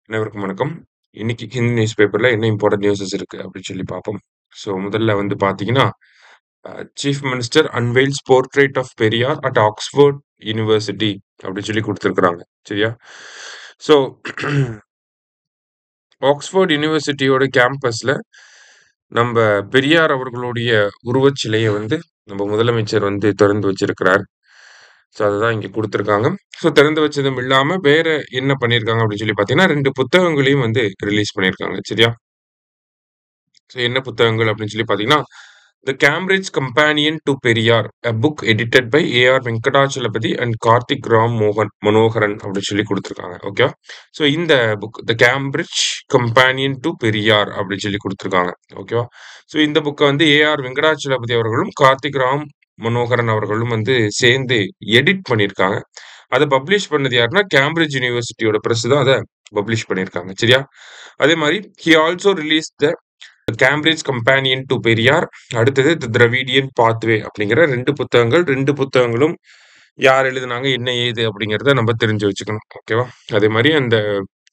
அனைவருக்கும் வணக்கம். இன்னைக்கு ஹிந்து நியூஸ் பேப்பர்ல என்ன இம்பார்ட்டன்ட் நியூஸஸ் இருக்கு அப்படின்னு சொல்லி பார்ப்போம். ஸோ முதல்ல வந்து பார்த்தீங்கன்னா, chief minister unveils portrait of Periyar at Oxford University அப்படின்னு சொல்லி குடுத்துருக்காங்க. சரியா? ஸோ ஆக்ஸ்ஃபோர்ட் யூனிவர்சிட்டியோட கேம்பஸ்ல நம்ப பெரியார் அவர்களுடைய உருவச்சிலைய வந்து நம்ம முதலமைச்சர் வந்து திறந்து வச்சிருக்கிறார். ஸோ அதுதான் இங்க குடுத்துருக்காங்க. ஸோ திறந்து வச்சதும் இல்லாம வேற என்ன பண்ணியிருக்காங்க அப்படின்னு சொல்லி பார்த்தீங்கன்னா, 2 புத்தகங்களையும் வந்து ரிலீஸ் பண்ணியிருக்காங்க. சரியா? ஸோ என்ன புத்தகங்கள் அப்படின்னு சொல்லி பார்த்தீங்கன்னா, the Cambridge companion to Periyar, a book edited by A R. Venkatachalapathy and Karthik Ram Manoharan அப்படின்னு சொல்லி குடுத்துருக்காங்க. ஓகேவா? ஸோ இந்த book the Cambridge companion to Periyar அப்படின்னு சொல்லி குடுத்துருக்காங்க. ஓகேவா? ஸோ இந்த புக்க வந்து ஏ.ஆர். வெங்கடாச்சலபதி அவர்களும், கார்த்திக் ராம் மனோகரன் அவர்களும் வந்து சேர்ந்து எடிட் பண்ணியிருக்காங்க. அத பப்ளிஷ் பண்ணது யாருன்னா, கேம்பிரிட்ஜ் யூனிவர்சிட்டியோட பிரஸ் தான் அத பப்ளிஷ் பண்ணியிருக்காங்க. சரியா? அதே மாரி he also released the Cambridge companion to Periyar, அடுத்தது தி திராவிடியன் பாத்வே அப்படிங்கிற 2 புத்தகங்கள். 2 புத்தகங்களும் யார் எழுதுனாங்க, என்ன ஏது அப்படிங்கிறத நம்ம தெரிஞ்சு வச்சுக்கணும். ஓகேவா? அதே மாரி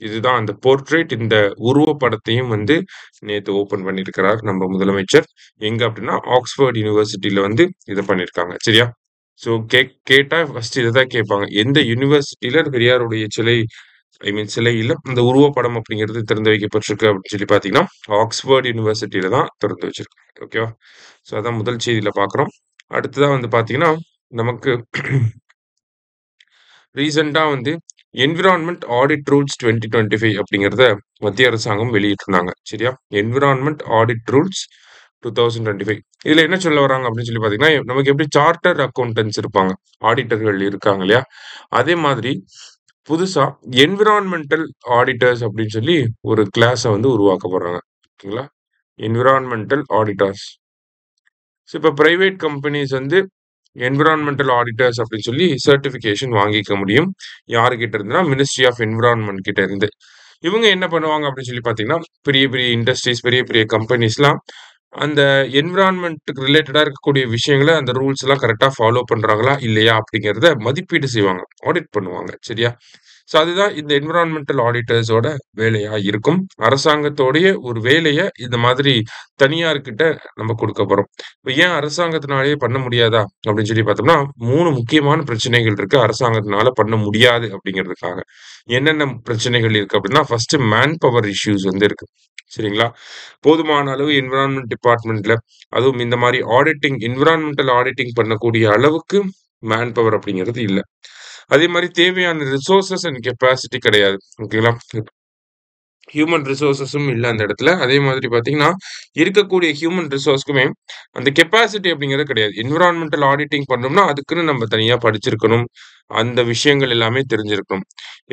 இதுதான் அந்த போர்ட்ரேட், இந்த உருவப்படத்தையும் வந்து நேத்து ஓப்பன் பண்ணியிருக்கிறார் நம்ம முதலமைச்சர். எங்க அப்படின்னா, ஆக்ஸ்ஃபோர்ட் யூனிவர்சிட்டில வந்து இத பண்ணியிருக்காங்க. சரியா? ஸோ கேட்டா ஃபர்ஸ்ட் இததான் கேட்பாங்க. எந்த யூனிவர்சிட்டில பெரியாருடைய சிலை சிலை இல்ல, இந்த உருவப்படம் அப்படிங்கிறது திறந்து வைக்கப்பட்டிருக்கு அப்படின்னு சொல்லி பார்த்தீங்கன்னா, ஆக்ஸ்ஃபோர்ட் யூனிவர்சிட்டில தான் திறந்து வச்சிருக்காங்க. ஓகேவா? ஸோ அதான் முதல் செய்தியில பார்க்குறோம். அடுத்ததா வந்து பார்த்தீங்கன்னா, நமக்கு ரீசென்ட்டா வந்து என்விரான்மென்ட் ஆடிட் ரூல்ஸ் 2025 அப்படிங்கிறத மத்திய அரசாங்கம் வெளியிட்டிருந்தாங்க. சரியா? Environment audit rules 2025. இதுல என்ன சொல்ல வராங்க அப்படின்னு சொல்லி பார்த்தீங்கன்னா, நமக்கு எப்படி சார்ட்டர்ட் அக்கவுண்டன்ட்ஸ் இருப்பாங்க, ஆடிட்டர்கள் இருக்காங்க இல்லையா? அதே மாதிரி புதுசா என்விரான்மென்டல் ஆடிட்டர்ஸ் அப்படின்னு சொல்லி ஒரு கிளாஸ வந்து உருவாக்க போறாங்க. ஓகேங்களா? Environmental auditors. ஸோ இப்ப பிரைவேட் கம்பெனிஸ் வந்து என்விரான்மென்டல் ஆடிட்டர்ஸ் அப்படின்னு சொல்லி சர்டிஃபிகேஷன் வாங்கிக்க முடியும். யாருகிட்ட இருந்துன்னா, மினிஸ்ட்ரி ஆஃப் என்விரான்மென்ட் கிட்ட இருந்து. இவங்க என்ன பண்ணுவாங்க அப்படின்னு சொல்லி பார்த்தீங்கன்னா, பெரிய பெரிய இண்டஸ்ட்ரீஸ், பெரிய பெரிய கம்பெனிஸ்லாம் அந்த என்விரான்மென்ட்க்கு ரிலேட்டடா இருக்கக்கூடிய விஷயங்கள, அந்த ரூல்ஸ் எல்லாம் கரெக்ட்டா ஃபாலோ பண்றாங்களா, இல்லையா அப்படிங்கிறத மதிப்பீடு செய்வாங்க. ஆடிட் பண்ணுவாங்க. சரியா? ஸோ அதுதான் இந்த என்விரான்மென்டல் ஆடிட்டர்ஸோட வேலையா இருக்கும். அரசாங்கத்தோடைய ஒரு வேலைய இந்த மாதிரி தனியார்கிட்ட நம்ம குடுக்க போறோம். இப்ப ஏன் அரசாங்கத்தினாலேயே பண்ண முடியாதா அப்படின்னு சொல்லி பார்த்தோம்னா, 3 முக்கியமான பிரச்சனைகள் இருக்கு அரசாங்கத்தினால பண்ண முடியாது அப்படிங்கிறதுக்காக. என்னென்ன பிரச்சனைகள் இருக்கு அப்படின்னா, ஃபர்ஸ்ட் மேன் பவர் இஷ்யூஸ் வந்து இருக்கு. சரிங்களா? போதுமான அளவு என்விரான்மென்ட் டிபார்ட்மென்ட்ல, அதுவும் இந்த மாரி என்விரான்மென்டல் ஆடிட்டிங் பண்ணக்கூடிய அளவுக்கு மேன் பவர் அப்படிங்கிறது இல்ல. அதே மாரி தேவையான ரிசோர்ஸஸ் அண்ட் கெப்பாசிட்டி கிடையாது. ஓகேங்களா? ஹியூமன் ரிசோர்ஸஸும் இல்ல அந்த இடத்துல. அதே மாதிரி பார்த்தீங்கன்னா, இருக்கக்கூடிய ஹியூமன் ரிசோர்ஸ்க்குமே அந்த கெப்பாசிட்டி அப்படிங்கிறது கிடையாது. என்விரான்மென்டல் ஆடிட்டிங் பண்ணோம்னா, அதுக்குன்னு நம்ம தனியா படிச்சிருக்கணும். அந்த விஷயங்கள் எல்லாமே தெரிஞ்சிருக்கணும்.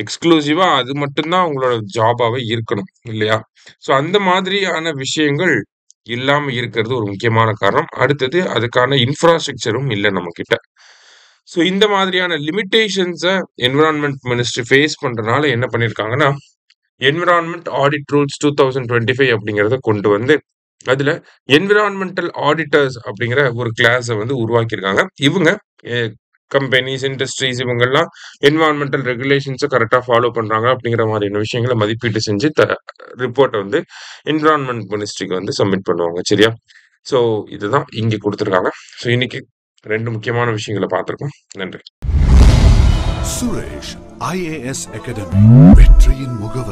எக்ஸ்க்ளூசிவா அது மட்டும் தான் உங்களோட ஜாபாவே இருக்கணும். இல்லையா? ஸோ அந்த மாதிரியான விஷயங்கள் இல்லாம இருக்கிறது ஒரு முக்கியமான காரணம். அடுத்தது அதுக்கான இன்ஃப்ராஸ்ட்ரக்சரும் இல்ல நம்மகிட்ட. ஸோ இந்த மாதிரியான லிமிட்டேஷன்ஸ என்விரான்மென்ட் மினிஸ்ட்ரி ஃபேஸ் பண்றனால என்ன பண்ணியிருக்காங்கன்னா, என்விரான்மென்ட் ஆடிட் ரூல்ஸ் 2025 அப்படிங்கிறத கொண்டு வந்து, அதுல என்விரான்மென்டல் ஆடிட்டர்ஸ் அப்படிங்கிற ஒரு கிளாஸ வந்து உருவாக்கியிருக்காங்க. இவங்க எ கம்பெனிஸ், இண்டஸ்ட்ரீஸ் இவங்கலாம் என்விரான்மென்டல் ரெகுலேஷன்ஸ கரெக்ட்டா ஃபாலோ பண்றாங்க அப்படிங்கிற மாதிரியான விஷயங்கள மதிப்பீடு செஞ்சு ரிப்போர்ட்ட வந்து என்விரான்மென்ட் மினிஸ்ட்ரிக்கு வந்து சப்மிட் பண்ணுவாங்க. சரியா? ஸோ இதுதான் இங்க குடுத்துருக்காங்க. ஸோ இன்னைக்கு 2 முக்கியமான விஷயங்கள பார்த்திருக்கோம். நன்றி. சுரேஷ் IAS அகாடமி வெற்றியின் முகவர்.